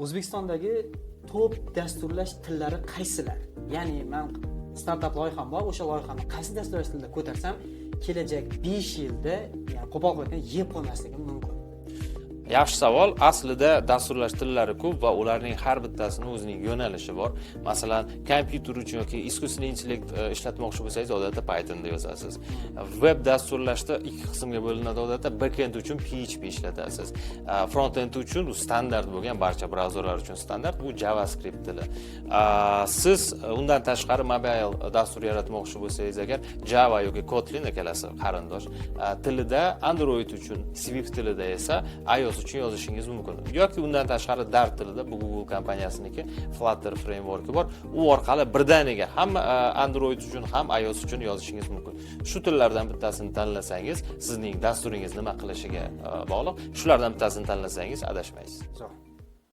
O'zbekistondagi top dasturlash tillari qaysilar? Ya'ni men startap loyiham bor, o'sha loyihani qaysi dasturlash tilida ko'tarsam, kelajak 5 yilda, ya'ni qo'pol qilgan yeb qolmasligim mumkin. Yaxshi savol. Aslida dasturlash tillari ko'p va ularning har bittasini o'zining yo'nalishi bor. Masalan, kompyuter uchun yoki iskusniy intellekt ishlatmoqchi bo'lsangiz, odatda Pythonda yozasiz. Web dasturlashda ikki qismga bo'linadi odatda. Backend uchun PHP ishlatasiz. Frontend uchun u standart bo'lgan, barcha brauzerlar uchun standart, bu JavaScript tili. Siz undan tashqari mobil dastur yaratmoqchi bo'lsangiz agar Java yoki Kotlin akalasi qarindosh tilida, Android uchun Swift tilida esa iOS uchun yozishingiz mumkin. Yoki undan tashqari Dart tilida, bu Google kompaniyasiniki Flutter frameworki bor. U orqali birdaniga ham Android uchun ham iOS uchun yozishingiz mumkin. Shu tillardan bittasini tanlasangiz, sizning dasturingiz nima qilishiga bog'liq. Shulardan bittasini tanlasangiz adashmaysiz.